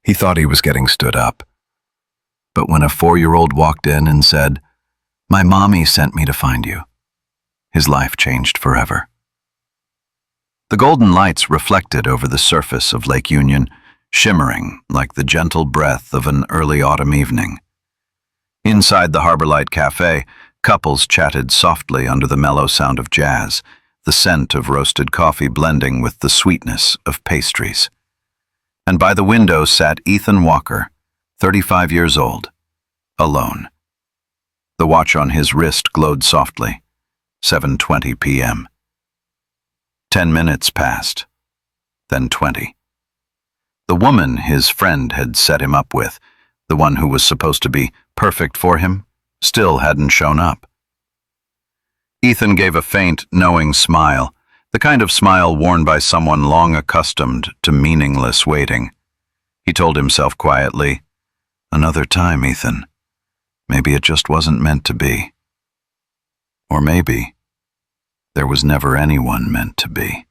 He thought he was getting stood up. But when a 4-year-old walked in and said, "My mommy sent me to find you," his life changed forever. The golden lights reflected over the surface of Lake Union, shimmering like the gentle breath of an early autumn evening. Inside the Harborlight Cafe, couples chatted softly under the mellow sound of jazz, the scent of roasted coffee blending with the sweetness of pastries. And by the window sat Ethan Walker, 35 years old, alone. The watch on his wrist glowed softly. 7:20 p.m. 10 minutes passed, then 20. The woman his friend had set him up with, the one who was supposed to be perfect for him, still hadn't shown up. Ethan gave a faint, knowing smile, the kind of smile worn by someone long accustomed to meaningless waiting. He told himself quietly, "Another time, Ethan. Maybe it just wasn't meant to be. Or maybe there was never anyone meant to be."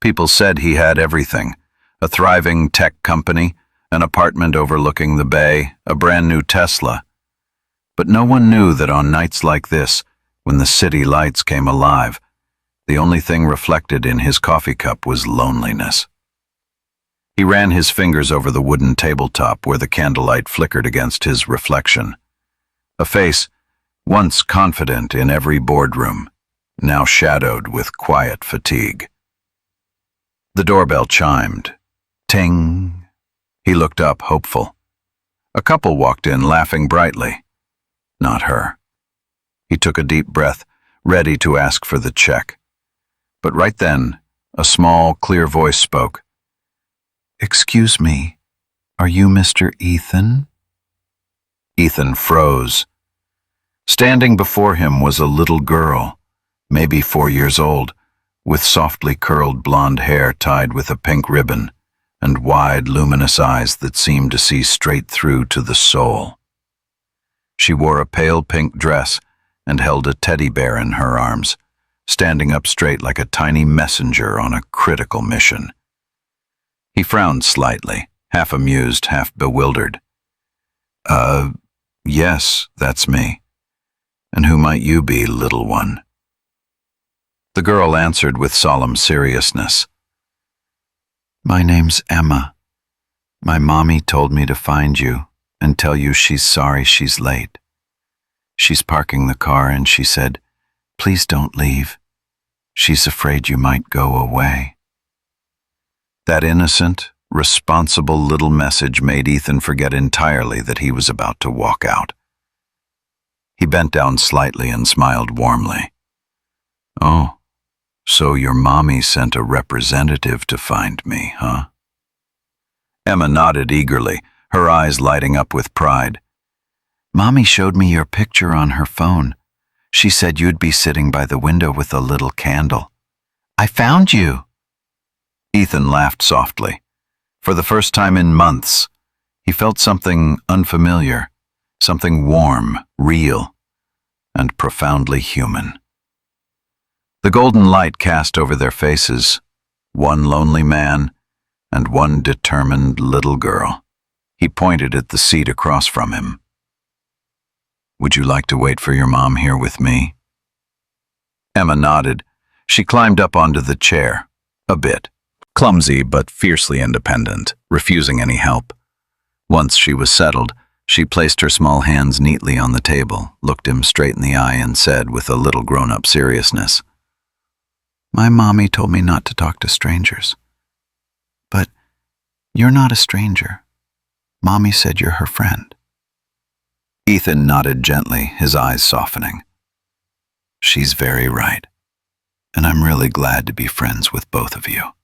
People said he had everything: a thriving tech company, an apartment overlooking the bay, a brand new Tesla. But no one knew that on nights like this, when the city lights came alive, the only thing reflected in his coffee cup was loneliness. He ran his fingers over the wooden tabletop where the candlelight flickered against his reflection. A face, once confident in every boardroom, now shadowed with quiet fatigue. The doorbell chimed. Ting. He looked up, hopeful. A couple walked in, laughing brightly. Not her. He took a deep breath, ready to ask for the check. But right then, a small, clear voice spoke. "Excuse me, are you Mr. Ethan?" Ethan froze. Standing before him was a little girl, maybe 4 years old, with softly curled blonde hair tied with a pink ribbon, and wide, luminous eyes that seemed to see straight through to the soul. She wore a pale pink dress and held a teddy bear in her arms, standing up straight like a tiny messenger on a critical mission. He frowned slightly, half amused, half bewildered. Yes, that's me. And who might you be, little one?" The girl answered with solemn seriousness. "My name's Emma. My mommy told me to find you and tell you she's sorry she's late. She's parking the car and she said, 'Please don't leave. She's afraid you might go away.'" That innocent, responsible little message made Ethan forget entirely that he was about to walk out. He bent down slightly and smiled warmly. "Oh, so your mommy sent a representative to find me, huh?" Emma nodded eagerly, her eyes lighting up with pride. "Mommy showed me your picture on her phone. She said you'd be sitting by the window with a little candle. I found you." Ethan laughed softly. For the first time in months, he felt something unfamiliar, something warm, real, and profoundly human. The golden light cast over their faces, one lonely man and one determined little girl. He pointed at the seat across from him. "Would you like to wait for your mom here with me?" Emma nodded. She climbed up onto the chair, a bit. Clumsy but fiercely independent, refusing any help. Once she was settled, she placed her small hands neatly on the table, looked him straight in the eye, and said with a little grown-up seriousness, "My mommy told me not to talk to strangers. But you're not a stranger. Mommy said you're her friend." Ethan nodded gently, his eyes softening. "She's very right, and I'm really glad to be friends with both of you."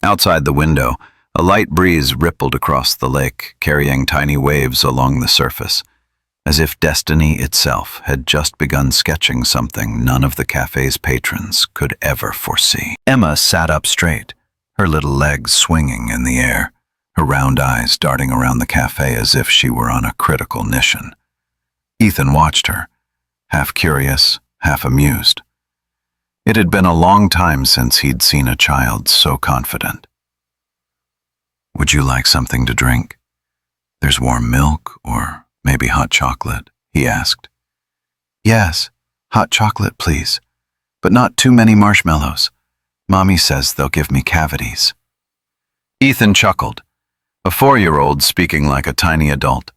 Outside the window, a light breeze rippled across the lake, carrying tiny waves along the surface, as if destiny itself had just begun sketching something none of the cafe's patrons could ever foresee. Emma sat up straight, her little legs swinging in the air, her round eyes darting around the cafe as if she were on a critical mission. Ethan watched her, half curious, half amused. It had been a long time since he'd seen a child so confident. Would you like something to drink? There's warm milk or maybe hot chocolate, he asked. Yes, hot chocolate, please, but not too many marshmallows. Mommy says they'll give me cavities. Ethan chuckled, a 4-year-old speaking like a tiny adult.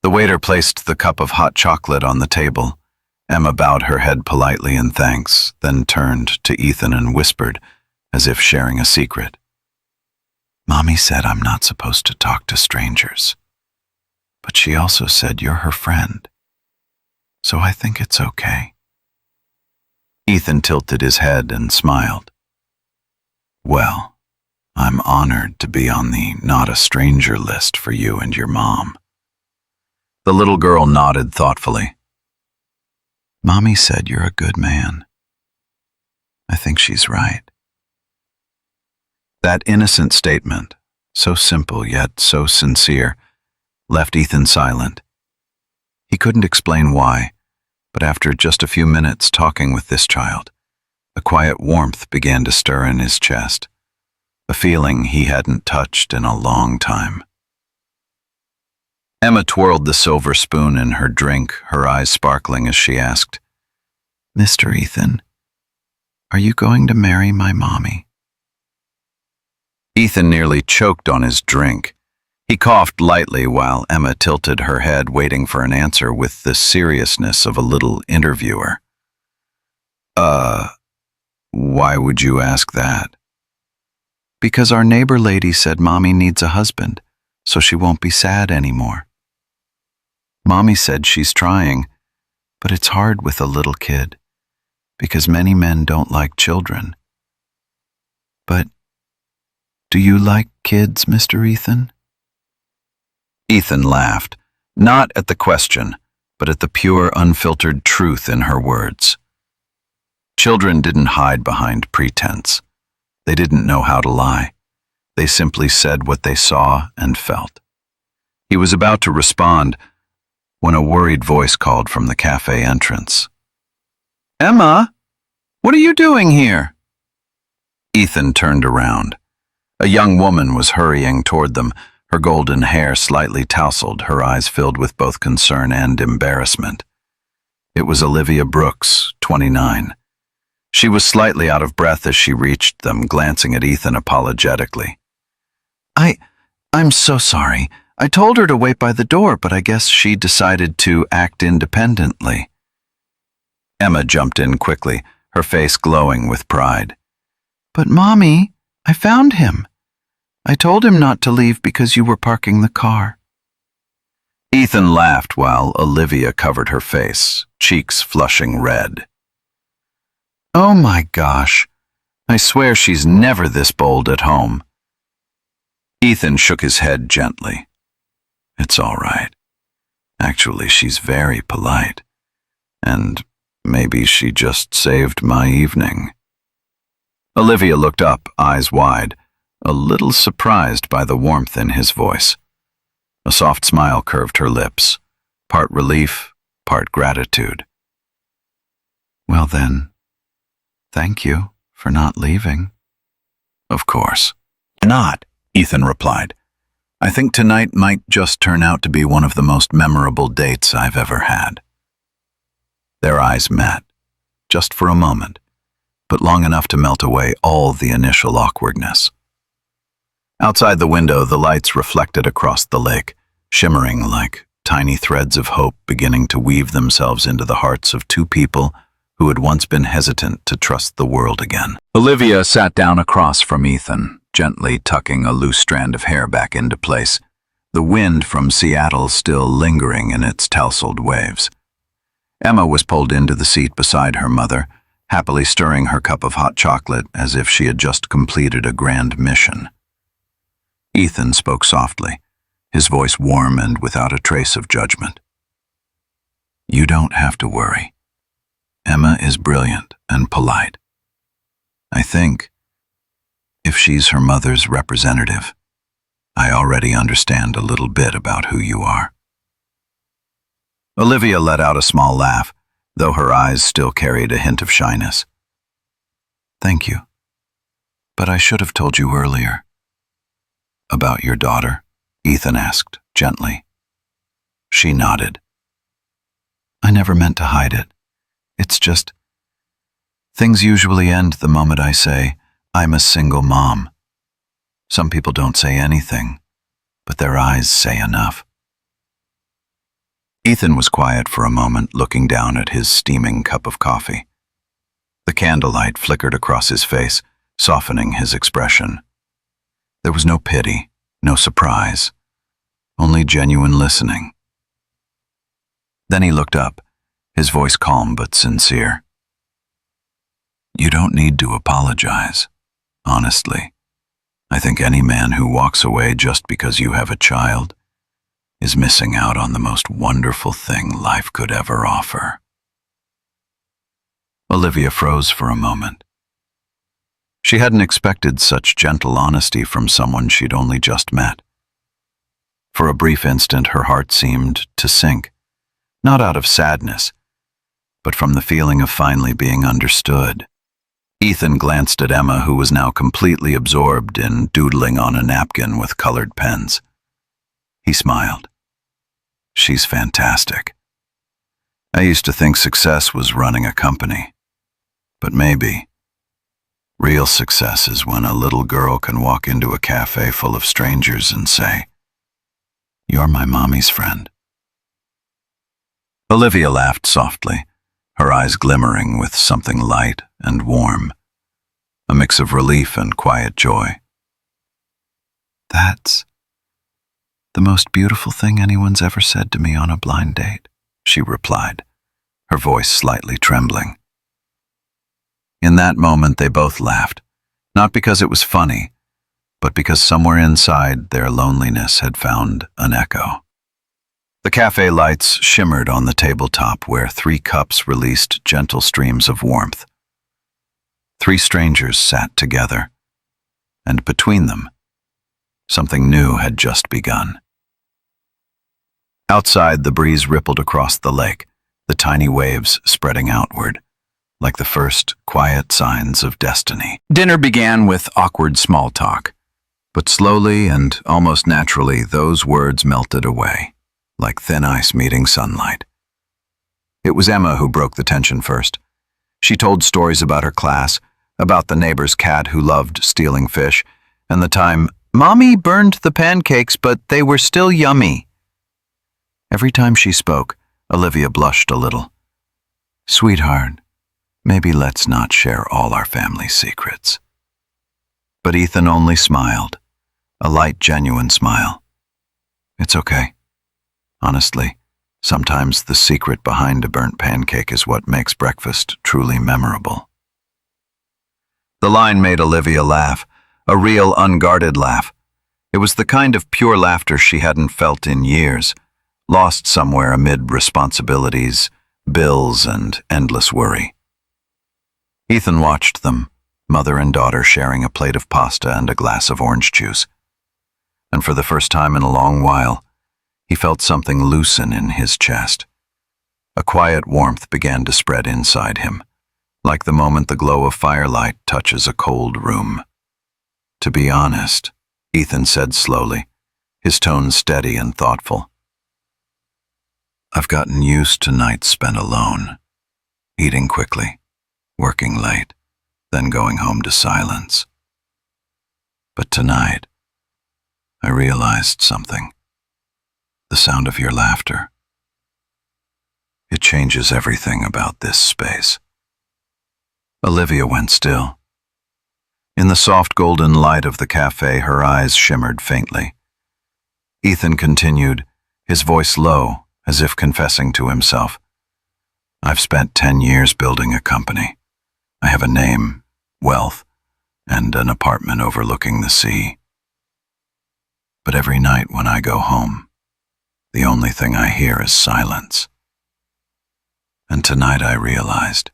The waiter placed the cup of hot chocolate on the table. Emma bowed her head politely in thanks, then turned to Ethan and whispered, as if sharing a secret. Mommy said I'm not supposed to talk to strangers, but she also said you're her friend, so I think it's okay. Ethan tilted his head and smiled. Well, I'm honored to be on the not a stranger list for you and your mom. The little girl nodded thoughtfully. Mommy said you're a good man. I think she's right. That innocent statement, so simple yet so sincere, left Ethan silent. He couldn't explain why, but after just a few minutes talking with this child, a quiet warmth began to stir in his chest, a feeling he hadn't touched in a long time. Emma twirled the silver spoon in her drink, her eyes sparkling as she asked, Mr. Ethan, are you going to marry my mommy? Ethan nearly choked on his drink. He coughed lightly while Emma tilted her head, waiting for an answer with the seriousness of a little interviewer. Why would you ask that? Because our neighbor lady said Mommy needs a husband, so she won't be sad anymore. Mommy said she's trying, but it's hard with a little kid, because many men don't like children. But do you like kids, Mr. Ethan? Ethan laughed, not at the question, but at the pure, unfiltered truth in her words. Children didn't hide behind pretense. They didn't know how to lie. They simply said what they saw and felt. He was about to respond when a worried voice called from the cafe entrance. Emma, what are you doing here? Ethan turned around. A young woman was hurrying toward them, her golden hair slightly tousled, her eyes filled with both concern and embarrassment. It was Olivia Brooks, 29. She was slightly out of breath as she reached them, glancing at Ethan apologetically. I'm so sorry. I told her to wait by the door, but I guess she decided to act independently. Emma jumped in quickly, her face glowing with pride. But Mommy, I found him. I told him not to leave because you were parking the car. Ethan laughed while Olivia covered her face, cheeks flushing red. Oh my gosh, I swear she's never this bold at home. Ethan shook his head gently. It's all right. Actually, she's very polite. And maybe she just saved my evening. Olivia looked up, eyes wide, a little surprised by the warmth in his voice. A soft smile curved her lips, part relief, part gratitude. Well then, thank you for not leaving. Of course. Not, Ethan replied. I think tonight might just turn out to be one of the most memorable dates I've ever had. Their eyes met, just for a moment, but long enough to melt away all the initial awkwardness. Outside the window, the lights reflected across the lake, shimmering like tiny threads of hope beginning to weave themselves into the hearts of two people who had once been hesitant to trust the world again. Olivia sat down across from Ethan, gently tucking a loose strand of hair back into place, the wind from Seattle still lingering in its tousled waves. Emma was pulled into the seat beside her mother, happily stirring her cup of hot chocolate as if she had just completed a grand mission. Ethan spoke softly, his voice warm and without a trace of judgment. You don't have to worry. Emma is brilliant and polite. I think, if she's her mother's representative, I already understand a little bit about who you are. Olivia let out a small laugh, though her eyes still carried a hint of shyness. Thank you. But I should have told you earlier. About your daughter? Ethan asked, gently. She nodded. I never meant to hide it. It's just, things usually end the moment I say, I'm a single mom. Some people don't say anything, but their eyes say enough. Ethan was quiet for a moment, looking down at his steaming cup of coffee. The candlelight flickered across his face, softening his expression. There was no pity, no surprise, only genuine listening. Then he looked up, his voice calm but sincere. You don't need to apologize, honestly. I think any man who walks away just because you have a child is missing out on the most wonderful thing life could ever offer. Olivia froze for a moment. She hadn't expected such gentle honesty from someone she'd only just met. For a brief instant, her heart seemed to sink, not out of sadness, but from the feeling of finally being understood. Ethan glanced at Emma, who was now completely absorbed in doodling on a napkin with colored pens. He smiled. She's fantastic. I used to think success was running a company, but maybe real success is when a little girl can walk into a cafe full of strangers and say, You're my mommy's friend. Olivia laughed softly, her eyes glimmering with something light and warm, a mix of relief and quiet joy. That's the most beautiful thing anyone's ever said to me on a blind date, she replied, her voice slightly trembling. In that moment, they both laughed, not because it was funny, but because somewhere inside their loneliness had found an echo. The cafe lights shimmered on the tabletop where 3 cups released gentle streams of warmth. 3 strangers sat together, and between them, something new had just begun. Outside, the breeze rippled across the lake, the tiny waves spreading outward, like the first quiet signs of destiny. Dinner began with awkward small talk, but slowly and almost naturally those words melted away, like thin ice meeting sunlight. It was Emma who broke the tension first. She told stories about her class, about the neighbor's cat who loved stealing fish, and the time Mommy burned the pancakes, but they were still yummy. Every time she spoke, Olivia blushed a little. Sweetheart, maybe let's not share all our family secrets. But Ethan only smiled, a light, genuine smile. It's okay. Honestly, sometimes the secret behind a burnt pancake is what makes breakfast truly memorable. The line made Olivia laugh, a real, unguarded laugh. It was the kind of pure laughter she hadn't felt in years, lost somewhere amid responsibilities, bills, and endless worry. Ethan watched them, mother and daughter sharing a plate of pasta and a glass of orange juice. And for the first time in a long while, he felt something loosen in his chest. A quiet warmth began to spread inside him, like the moment the glow of firelight touches a cold room. To be honest, Ethan said slowly, his tone steady and thoughtful. I've gotten used to nights spent alone, eating quickly, working late, then going home to silence. But tonight, I realized something. The sound of your laughter. It changes everything about this space. Olivia went still. In the soft golden light of the cafe, her eyes shimmered faintly. Ethan continued, his voice low, as if confessing to himself. I've spent 10 years building a company. I have a name, wealth, and an apartment overlooking the sea. But every night when I go home, the only thing I hear is silence. And tonight I realized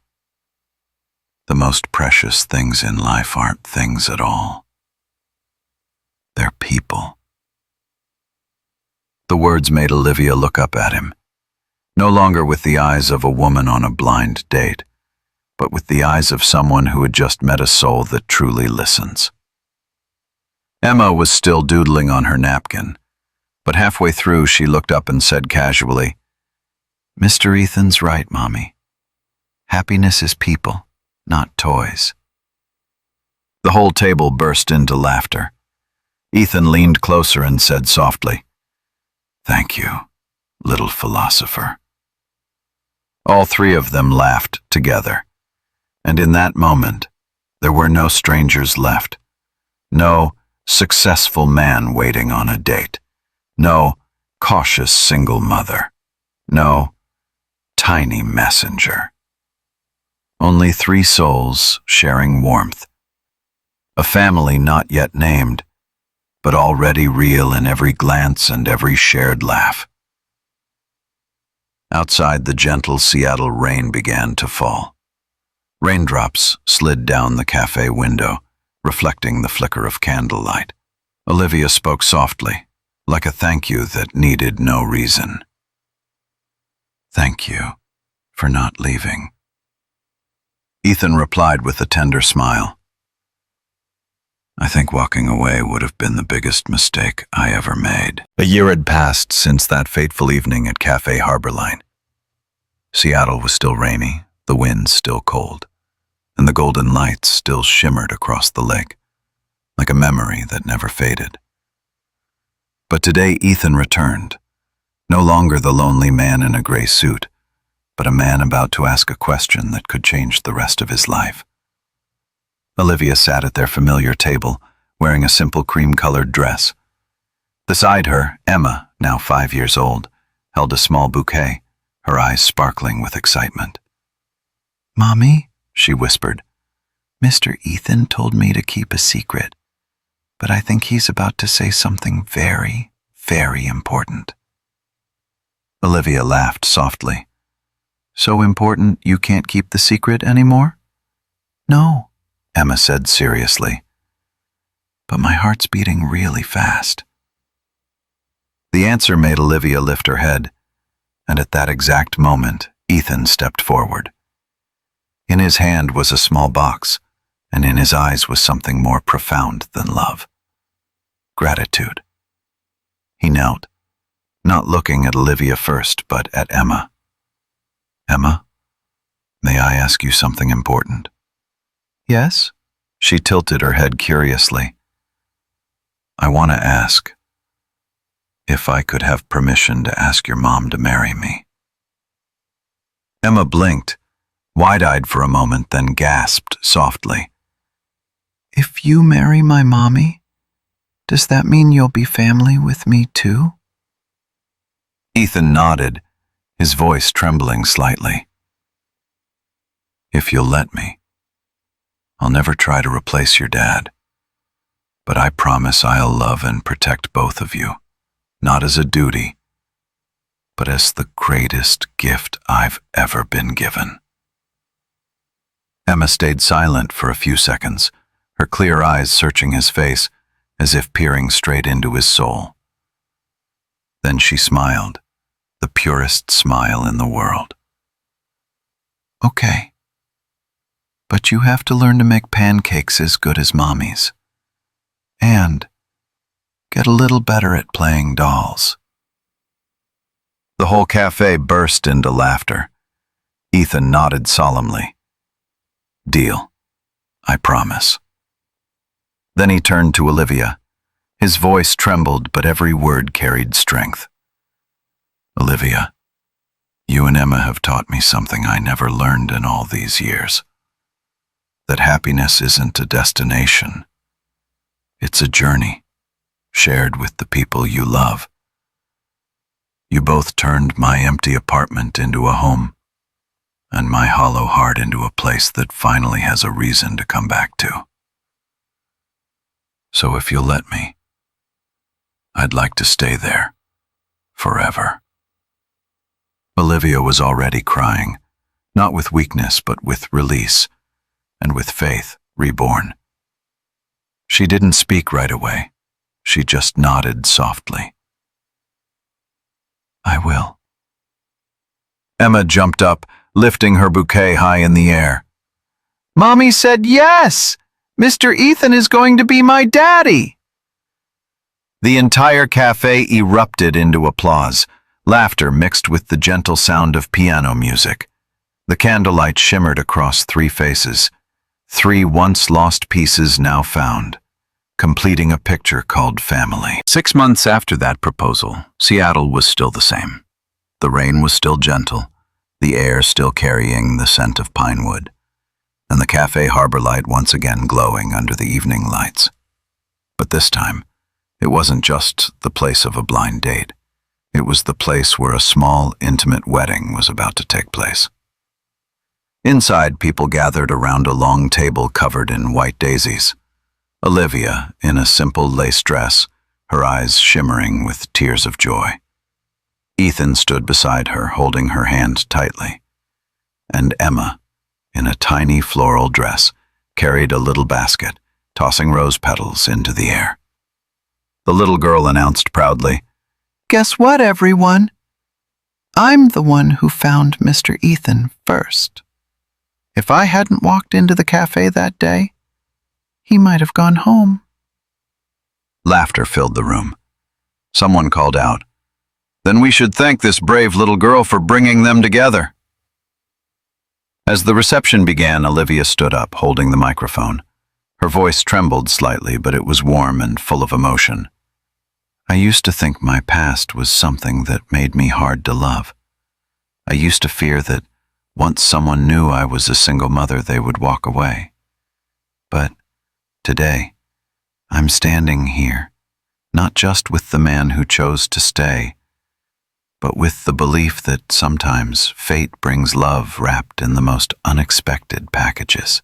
the most precious things in life aren't things at all. They're people. The words made Olivia look up at him, no longer with the eyes of a woman on a blind date, but with the eyes of someone who had just met a soul that truly listens. Emma was still doodling on her napkin, but halfway through she looked up and said casually, "Mr. Ethan's right, Mommy. Happiness is people, not toys." The whole table burst into laughter. Ethan leaned closer and said softly, "Thank you, little philosopher." All three of them laughed together, and in that moment, there were no strangers left, no successful man waiting on a date, no cautious single mother, no tiny messenger. Only three souls sharing warmth, a family not yet named, but already real in every glance and every shared laugh. Outside, the gentle Seattle rain began to fall. Raindrops slid down the cafe window, reflecting the flicker of candlelight. Olivia spoke softly, like a thank you that needed no reason. "Thank you for not leaving." Ethan replied with a tender smile. "I think walking away would have been the biggest mistake I ever made." A year had passed since that fateful evening at Cafe Harborline. Seattle was still rainy, the wind still cold, and the golden lights still shimmered across the lake, like a memory that never faded. But today Ethan returned, no longer the lonely man in a gray suit, but a man about to ask a question that could change the rest of his life. Olivia sat at their familiar table, wearing a simple cream-colored dress. Beside her, Emma, now 5 years old, held a small bouquet, her eyes sparkling with excitement. "Mommy," she whispered, "Mr. Ethan told me to keep a secret, but I think he's about to say something very, very important." Olivia laughed softly. "So important you can't keep the secret anymore?" "No," Emma said seriously, "but my heart's beating really fast." The answer made Olivia lift her head, and at that exact moment, Ethan stepped forward. In his hand was a small box, and in his eyes was something more profound than love. Gratitude. He knelt, not looking at Olivia first, but at Emma. "Emma, may I ask you something important?" "Yes?" She tilted her head curiously. "I want to ask if I could have permission to ask your mom to marry me." Emma blinked, wide-eyed for a moment, then gasped softly. "If you marry my mommy, does that mean you'll be family with me too?" Ethan nodded, his voice trembling slightly. "If you'll let me. I'll never try to replace your dad, but I promise I'll love and protect both of you, not as a duty, but as the greatest gift I've ever been given." Emma stayed silent for a few seconds, her clear eyes searching his face as if peering straight into his soul. Then she smiled, the purest smile in the world. "Okay, but you have to learn to make pancakes as good as Mommy's, and get a little better at playing dolls." The whole cafe burst into laughter. Ethan nodded solemnly. "Deal. I promise." Then he turned to Olivia. His voice trembled, but every word carried strength. "Olivia, you and Emma have taught me something I never learned in all these years. That happiness isn't a destination. It's a journey, shared with the people you love. You both turned my empty apartment into a home, and my hollow heart into a place that finally has a reason to come back to. So if you'll let me, I'd like to stay there, forever." Olivia was already crying, not with weakness but with release, and with faith reborn. She didn't speak right away. She just nodded softly. "I will." Emma jumped up, lifting her bouquet high in the air. "Mommy said yes! Mr. Ethan is going to be my daddy!" The entire cafe erupted into applause, laughter mixed with the gentle sound of piano music. The candlelight shimmered across three faces, three once-lost pieces now found, completing a picture called family. 6 months after that proposal, Seattle was still the same. The rain was still gentle, the air still carrying the scent of pine wood, and the cafe harbor light once again glowing under the evening lights. But this time, it wasn't just the place of a blind date. It was the place where a small, intimate wedding was about to take place. Inside, people gathered around a long table covered in white daisies. Olivia, in a simple lace dress, her eyes shimmering with tears of joy. Ethan stood beside her, holding her hand tightly. And Emma, in a tiny floral dress, carried a little basket, tossing rose petals into the air. The little girl announced proudly, "Guess what, everyone? I'm the one who found Mr. Ethan first. If I hadn't walked into the cafe that day, he might have gone home." Laughter filled the room. Someone called out, "Then we should thank this brave little girl for bringing them together." As the reception began, Olivia stood up, holding the microphone. Her voice trembled slightly, but it was warm and full of emotion. "I used to think my past was something that made me hard to love. I used to fear that once someone knew I was a single mother, they would walk away. But today, I'm standing here, not just with the man who chose to stay, but with the belief that sometimes fate brings love wrapped in the most unexpected packages."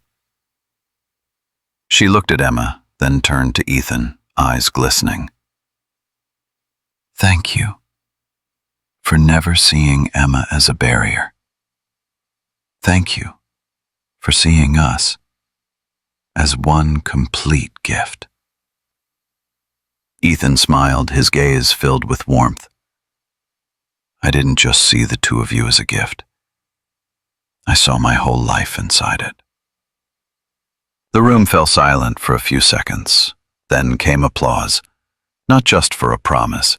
She looked at Emma, then turned to Ethan, eyes glistening. "Thank you for never seeing Emma as a barrier. Thank you for seeing us as one complete gift." Ethan smiled, his gaze filled with warmth. "I didn't just see the two of you as a gift. I saw my whole life inside it." The room fell silent for a few seconds. Then came applause, not just for a promise,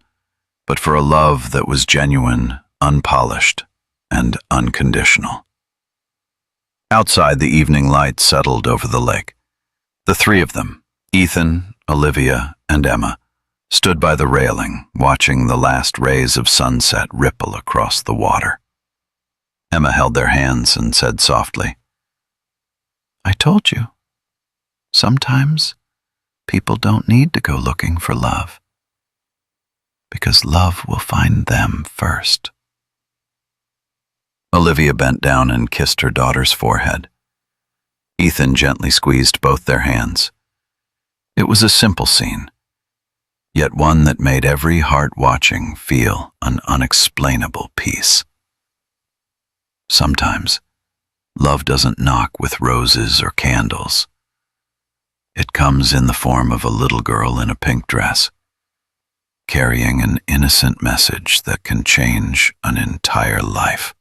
but for a love that was genuine, unpolished, and unconditional. Outside, the evening light settled over the lake. The three of them, Ethan, Olivia, and Emma, stood by the railing, watching the last rays of sunset ripple across the water. Emma held their hands and said softly, "I told you, sometimes people don't need to go looking for love, because love will find them first." Olivia bent down and kissed her daughter's forehead. Ethan gently squeezed both their hands. It was a simple scene, yet one that made every heart watching feel an unexplainable peace. Sometimes, love doesn't knock with roses or candles. It comes in the form of a little girl in a pink dress, carrying an innocent message that can change an entire life.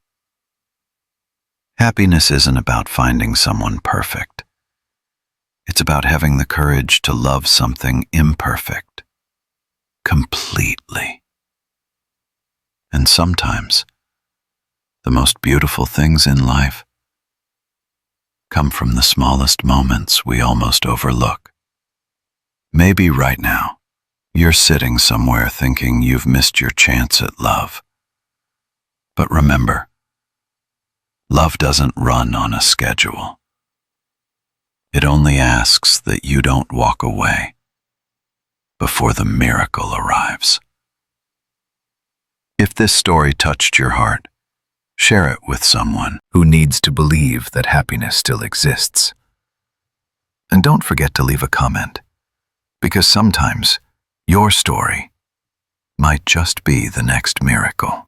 Happiness isn't about finding someone perfect. It's about having the courage to love something imperfect, completely. And sometimes, the most beautiful things in life come from the smallest moments we almost overlook. Maybe right now, you're sitting somewhere thinking you've missed your chance at love. But remember, love doesn't run on a schedule. It only asks that you don't walk away before the miracle arrives. If this story touched your heart, share it with someone who needs to believe that happiness still exists. And don't forget to leave a comment, because sometimes your story might just be the next miracle.